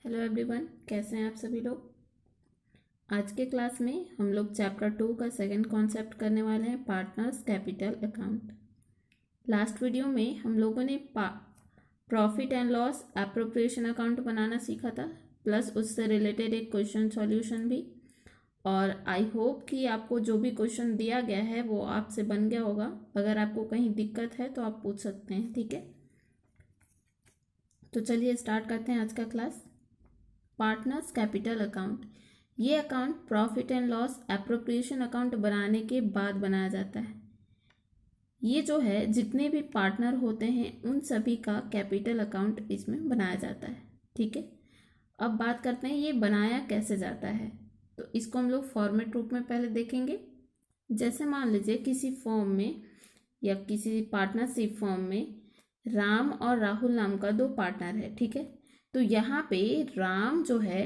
Hello everyone, कैसे हैं आप सभी लोग। आज के क्लास में हम लोग चैप्टर 2 का सेकंड कॉन्सेप्ट करने वाले हैं, partners capital account. Last video में हम लोगों ने profit and loss appropriation account बनाना सीखा था, प्लस उससे रिलेटेड एक क्वेश्चन सॉल्यूशन भी। और आई होप कि आपको जो भी क्वेश्चन दिया गया है वो आपसे बन गया होगा। अगर आपको कहीं दिक्कत है तो आप पूछ सकते हैं, ठीक है। तो चलिए स्टार्ट करते हैं आज का क्लास। पार्टनर्स कैपिटल अकाउंट, ये account profit and loss appropriation account बनाने के बाद बनाया जाता है। ये जो है जितने भी पार्टनर होते हैं उन सभी का कैपिटल अकाउंट इसमें बनाया जाता है, ठीक है। अब बात करते हैं ये बनाया कैसे जाता है। तो इसको हम लोग फॉर्मेट रूप में पहले देखेंगे। जैसे मान लीजिए किसी फॉर्म में या किसी पार्टनरशिप फॉर्म में राम और राहुल नाम का दो पार्टनर है, ठीक है। तो यहाँ पे राम जो है,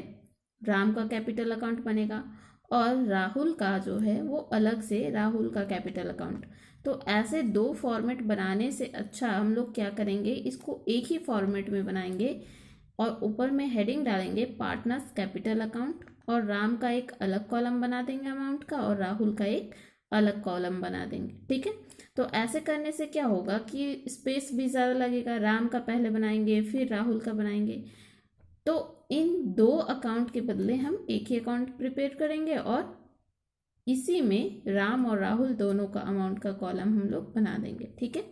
राम का कैपिटल अकाउंट बनेगा और राहुल का जो है वो अलग से राहुल का कैपिटल अकाउंट। तो ऐसे दो फॉर्मेट बनाने से अच्छा हम लोग क्या करेंगे, इसको एक ही फॉर्मेट में बनाएंगे और ऊपर में हेडिंग डालेंगे पार्टनर्स कैपिटल अकाउंट, और राम का एक अलग कॉलम बना देंगे अमाउंट का और राहुल का एक अलग कॉलम बना देंगे, ठीक है। तो ऐसे करने से क्या होगा कि स्पेस भी ज़्यादा लगेगा। राम का पहले बनाएंगे फिर राहुल का बनाएंगे, तो इन दो अकाउंट के बदले हम एक ही अकाउंट प्रिपेयर करेंगे और इसी में राम और राहुल दोनों का अमाउंट का कॉलम हम लोग बना देंगे, ठीक है।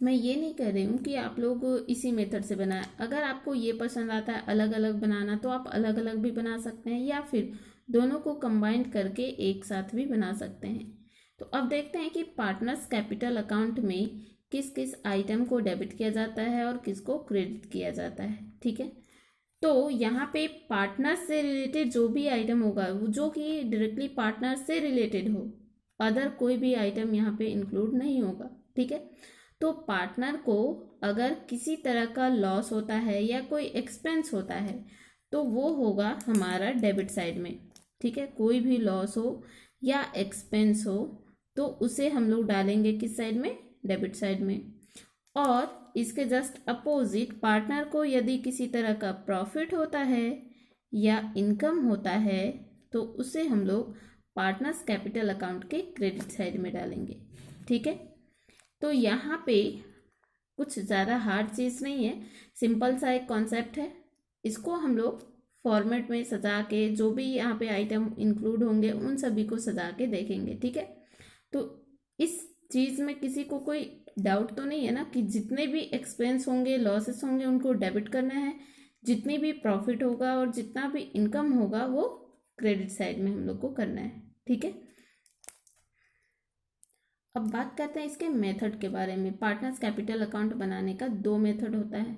मैं ये नहीं कह रही हूँ कि आप लोग इसी मेथड से बनाएं। अगर आपको ये पसंद आता है अलग अलग बनाना तो आप अलग अलग भी बना सकते हैं, या फिर दोनों को कंबाइन करके एक साथ भी बना सकते हैं। तो अब देखते हैं कि पार्टनर्स कैपिटल अकाउंट में किस किस आइटम को डेबिट किया जाता है और किसको क्रेडिट किया जाता है, ठीक है। तो यहाँ पे पार्टनर से रिलेटेड जो भी आइटम होगा वो जो कि डायरेक्टली पार्टनर से रिलेटेड हो, अदर कोई भी आइटम यहाँ पे इंक्लूड नहीं होगा, ठीक है। तो पार्टनर को अगर किसी तरह का लॉस होता है या कोई एक्सपेंस होता है तो वो होगा हमारा डेबिट साइड में, ठीक है। कोई भी लॉस हो या एक्सपेंस हो तो उसे हम लोग डालेंगे किस साइड में, डेबिट साइड में। और इसके जस्ट अपोजिट पार्टनर को यदि किसी तरह का प्रॉफिट होता है या इनकम होता है तो उसे हम लोग पार्टनर्स कैपिटल अकाउंट के क्रेडिट साइड में डालेंगे, ठीक है। तो यहाँ पे कुछ ज़्यादा हार्ड चीज़ नहीं है, सिंपल सा एक कॉन्सेप्ट है। इसको हम लोग फॉर्मेट में सजा के जो भी यहाँ पे आइटम इंक्लूड होंगे उन सभी को सजा के देखेंगे, ठीक है। तो इस चीज़ में किसी को कोई डाउट तो नहीं है ना कि जितने भी एक्सपेंस होंगे, लॉसेस होंगे, उनको डेबिट करना है, जितनी भी प्रॉफिट होगा और जितना भी इनकम होगा वो क्रेडिट साइड में हम लोग को करना है, ठीक है। अब बात करते हैं इसके मेथड के बारे में। पार्टनर्स कैपिटल अकाउंट बनाने का दो मेथड होता है।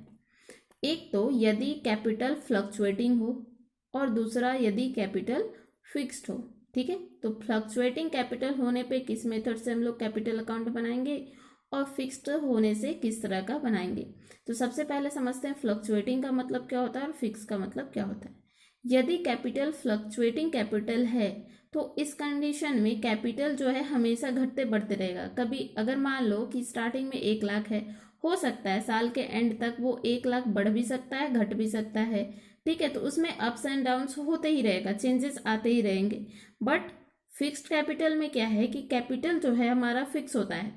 एक तो यदि कैपिटल फ्लक्चुएटिंग हो और दूसरा यदि कैपिटल फिक्स्ड हो, ठीक है। तो फ्लक्चुएटिंग कैपिटल होने पे किस मेथड से हम लोग कैपिटल अकाउंट बनाएंगे और फिक्स्ड होने से किस तरह का बनाएंगे। तो सबसे पहले समझते हैं फ्लक्चुएटिंग का मतलब क्या होता है और फिक्स का मतलब क्या होता है। यदि कैपिटल फ्लक्चुएटिंग कैपिटल है तो इस कंडीशन में कैपिटल जो है हमेशा घटते बढ़ते रहेगा। कभी अगर मान लो कि स्टार्टिंग में 1 लाख है, हो सकता है साल के एंड तक वो 1 लाख बढ़ भी सकता है, घट भी सकता है, ठीक है। तो उसमें अप्स एंड डाउन्स होते ही रहेगा, चेंजेस आते ही रहेंगे। बट फिक्स्ड कैपिटल में क्या है कि कैपिटल जो है हमारा फिक्स होता है।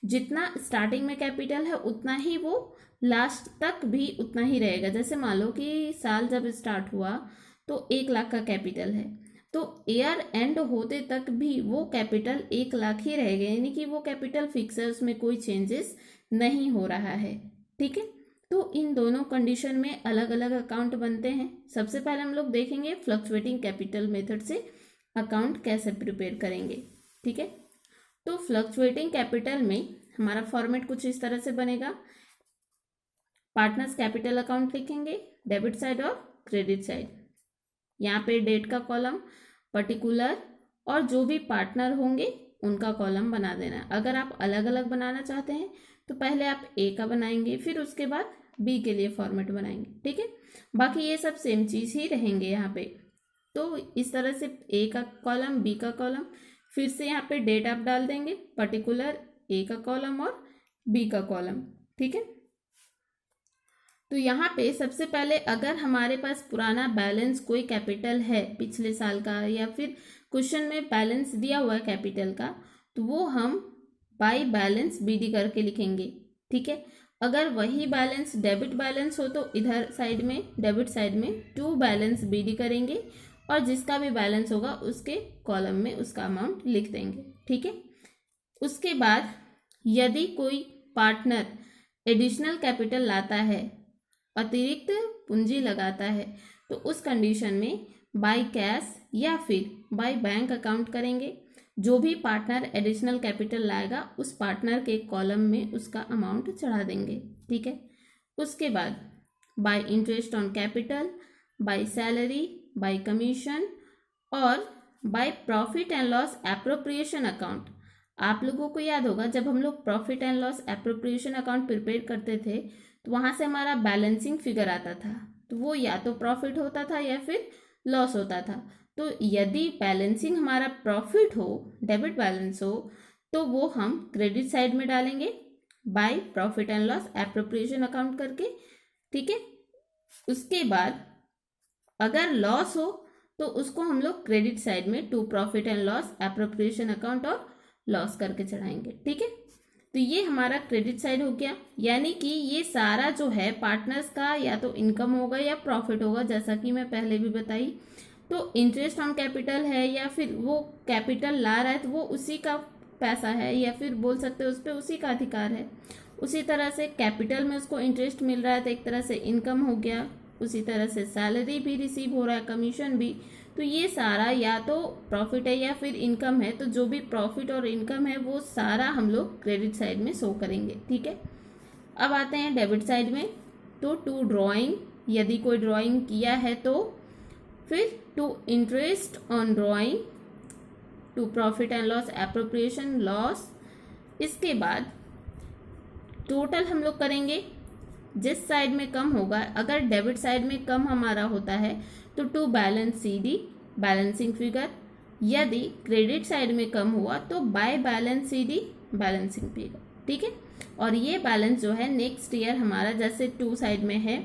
जितना स्टार्टिंग में कैपिटल है उतना ही वो लास्ट तक भी उतना ही रहेगा। जैसे मान लो कि साल जब स्टार्ट हुआ तो 1 लाख का कैपिटल है, तो ईयर एंड होते तक भी वो कैपिटल 1 लाख ही रहेगा, यानी कि वो कैपिटल फिक्स है, उसमें कोई चेंजेस नहीं हो रहा है, ठीक है। तो इन दोनों कंडीशन में अलग अलग अकाउंट बनते हैं। सबसे पहले हम लोग देखेंगे फ्लक्चुएटिंग कैपिटल मेथड से अकाउंट कैसे प्रिपेयर करेंगे, ठीक है। तो फ्लक्चुएटिंग कैपिटल में हमारा फॉर्मेट कुछ इस तरह से बनेगा। पार्टनर्स कैपिटल अकाउंट लिखेंगे, डेबिट साइड और क्रेडिट साइड। यहाँ पे डेट का कॉलम, पर्टिकुलर और जो भी पार्टनर होंगे उनका कॉलम बना देना है। अगर आप अलग अलग बनाना चाहते हैं तो पहले आप ए का बनाएंगे, फिर उसके बाद बी के लिए फॉर्मेट बनाएंगे, ठीक है। बाकी ये सब सेम चीज़ ही रहेंगे यहाँ पे। तो इस तरह से ए का कॉलम, बी का कॉलम, फिर से यहाँ पे डेट आप डाल देंगे, पर्टिकुलर ए का कॉलम और बी का कॉलम, ठीक है। तो यहाँ पे सबसे पहले अगर हमारे पास पुराना बैलेंस कोई कैपिटल है पिछले साल का, या फिर क्वेश्चन में बैलेंस दिया हुआ है कैपिटल का, तो वो हम बाय बैलेंस बीडी करके लिखेंगे। ठीक है, अगर वही बैलेंस डेबिट बैलेंस हो तो इधर साइड में डेबिट साइड में टू बैलेंस बीडी करेंगे, और जिसका भी बैलेंस होगा उसके कॉलम में उसका अमाउंट लिख देंगे। ठीक है, उसके बाद यदि कोई पार्टनर एडिशनल कैपिटल लाता है, अतिरिक्त पूंजी लगाता है, तो उस कंडीशन में बाय कैश या फिर बाय बैंक अकाउंट करेंगे। जो भी पार्टनर एडिशनल कैपिटल लाएगा उस पार्टनर के कॉलम में उसका अमाउंट चढ़ा देंगे। ठीक है, उसके बाद by interest on capital, by salary, by commission और by profit and loss appropriation account. आप लोगों को याद होगा जब हम लोग profit and loss appropriation account prepare करते थे तो वहाँ से हमारा बैलेंसिंग फिगर आता था, तो वो या तो प्रॉफिट होता था या फिर लॉस होता था। तो यदि बैलेंसिंग हमारा प्रॉफिट हो, डेबिट बैलेंस हो, तो वो हम क्रेडिट साइड में डालेंगे bye profit and loss appropriation account करके। ठीक है, उसके बाद अगर लॉस हो तो उसको हम लोग क्रेडिट साइड में to profit and loss appropriation account और लॉस करके चढ़ाएंगे। ठीक है, तो ये हमारा क्रेडिट साइड हो गया, यानी कि ये सारा जो है पार्टनर्स का या तो इनकम होगा या प्रॉफिट होगा, जैसा कि मैं पहले भी बताई। तो इंटरेस्ट ऑन कैपिटल है या फिर वो कैपिटल ला रहा है तो वो उसी का पैसा है, या फिर बोल सकते हो उस पर उसी का अधिकार है। उसी तरह से कैपिटल में उसको इंटरेस्ट मिल रहा है तो एक तरह से इनकम हो गया। उसी तरह से सैलरी भी रिसीव हो रहा है, कमीशन भी, तो ये सारा या तो प्रॉफिट है या फिर इनकम है। तो जो भी प्रॉफिट और इनकम है वो सारा हम लोग क्रेडिट साइड में शो करेंगे। ठीक है, अब आते हैं डेबिट साइड में। तो टू ड्राइंग, यदि कोई ड्राइंग किया है तो, फिर to interest on drawing, to profit and loss appropriation loss. इसके बाद टोटल हम लोग करेंगे, जिस साइड में कम होगा, अगर डेबिट साइड में कम हमारा होता है तो to balance CD balancing figure, यदि क्रेडिट साइड में कम हुआ तो by balance CD balancing figure. ठीक है, और ये बैलेंस जो है नेक्स्ट ईयर हमारा जैसे टू साइड में है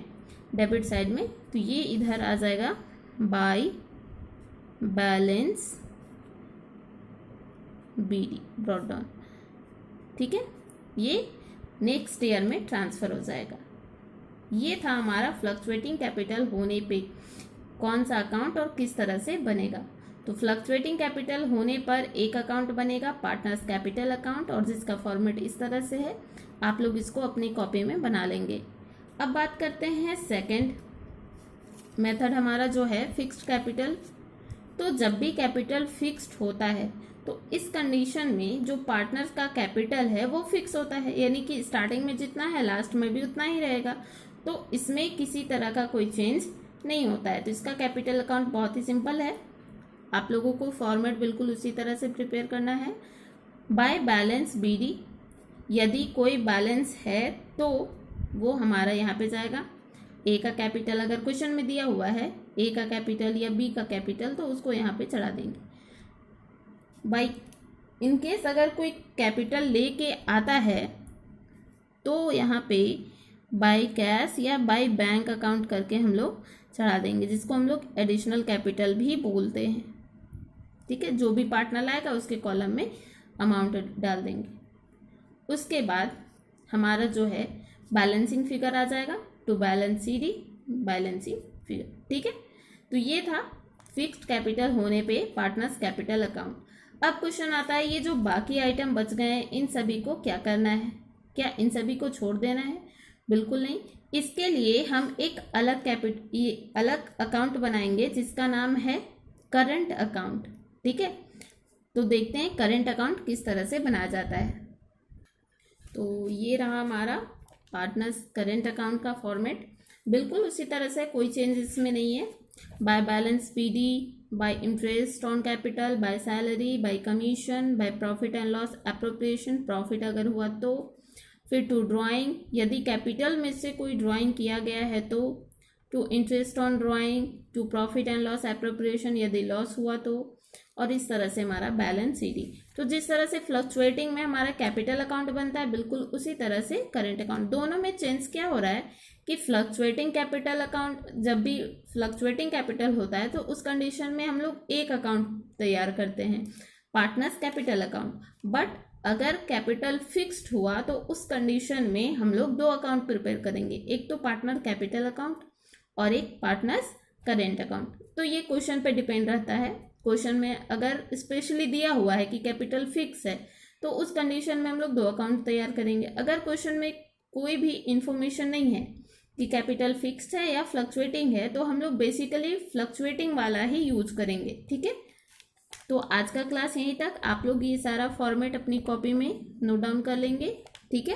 डेबिट साइड में, तो ये इधर आ जाएगा by balance BD brought down. ठीक है, ये नेक्स्ट ईयर में ट्रांसफर हो जाएगा। ये था हमारा फ्लक्चुएटिंग कैपिटल होने पे कौन सा अकाउंट और किस तरह से बनेगा। तो फ्लक्चुएटिंग कैपिटल होने पर एक अकाउंट बनेगा पार्टनर्स कैपिटल अकाउंट, और जिसका फॉर्मेट इस तरह से है। आप लोग इसको अपनी कॉपी में बना लेंगे। अब बात करते हैं सेकंड मेथड हमारा जो है फिक्स्ड कैपिटल। तो जब भी कैपिटल फिक्स्ड होता है तो इस कंडीशन में जो पार्टनर्स का कैपिटल है वो फिक्स होता है, यानी कि स्टार्टिंग में जितना है लास्ट में भी उतना ही रहेगा। तो इसमें किसी तरह का कोई चेंज नहीं होता है। तो इसका कैपिटल अकाउंट बहुत ही सिंपल है, आप लोगों को फॉर्मेट बिल्कुल उसी तरह से प्रिपेयर करना है। बाय बैलेंस बीडी, यदि कोई बैलेंस है तो वो हमारा यहाँ पे जाएगा। ए का कैपिटल अगर क्वेश्चन में दिया हुआ है ए का कैपिटल या बी का कैपिटल, तो उसको यहाँ पे चढ़ा देंगे। बाय इनकेस अगर कोई कैपिटल लेके आता है तो यहाँ पे बाय कैश या बाय बैंक अकाउंट करके हम लोग चढ़ा देंगे, जिसको हम लोग एडिशनल कैपिटल भी बोलते हैं। ठीक है, जो भी पार्टनर लाएगा उसके कॉलम में अमाउंट डाल देंगे। उसके बाद हमारा जो है बैलेंसिंग फिगर आ जाएगा to balance CD balancing figure. ठीक है, तो ये था फिक्स्ड कैपिटल होने पे पार्टनर्स कैपिटल अकाउंट। अब क्वेश्चन आता है ये जो बाकी आइटम बच गए हैं इन सभी को क्या करना है, क्या इन सभी को छोड़ देना है? बिल्कुल नहीं। इसके लिए हम एक अलग अकाउंट बनाएंगे जिसका नाम है करंट अकाउंट। ठीक है, तो देखते हैं करंट अकाउंट किस तरह से बनाया जाता है। तो ये रहा हमारा पार्टनर्स करंट अकाउंट का फॉर्मेट, बिल्कुल उसी तरह से, कोई चेंज इसमें नहीं है। By balance PD, bye interest on capital, by salary, by commission, bye profit and loss appropriation, profit अगर हुआ तो, फिर टू ड्राइंग, यदि कैपिटल में से कोई ड्राइंग किया गया है तो, to interest on drawing, to profit and loss appropriation यदि लॉस हुआ तो, और इस तरह से हमारा बैलेंस शीट। तो जिस तरह से फ्लक्चुएटिंग में हमारा कैपिटल अकाउंट बनता है, बिल्कुल उसी तरह से करेंट अकाउंट। दोनों में चेंज क्या हो रहा है कि फ्लक्चुएटिंग कैपिटल अकाउंट, जब भी फ्लक्चुएटिंग कैपिटल होता है तो उस कंडीशन में हम लोग एक अकाउंट तैयार करते हैं, पार्टनर्स कैपिटल अकाउंट। बट अगर कैपिटल फिक्स्ड हुआ तो उस कंडीशन में हम लोग दो अकाउंट प्रिपेयर करेंगे, एक तो पार्टनर कैपिटल अकाउंट और एक पार्टनर्स करेंट अकाउंट। तो ये क्वेश्चन पे डिपेंड रहता है। क्वेश्चन में अगर स्पेशली दिया हुआ है कि कैपिटल फिक्स है तो उस कंडीशन में हम लोग दो अकाउंट तैयार करेंगे। अगर क्वेश्चन में कोई भी इंफॉर्मेशन नहीं है कि कैपिटल फिक्स्ड है या फ्लक्चुएटिंग है तो हम लोग बेसिकली फ्लक्चुएटिंग वाला ही यूज करेंगे। ठीक है, तो आज का क्लास यहीं तक। आप लोग ये सारा फॉर्मेट अपनी कॉपी में नोट डाउन कर लेंगे। ठीक है।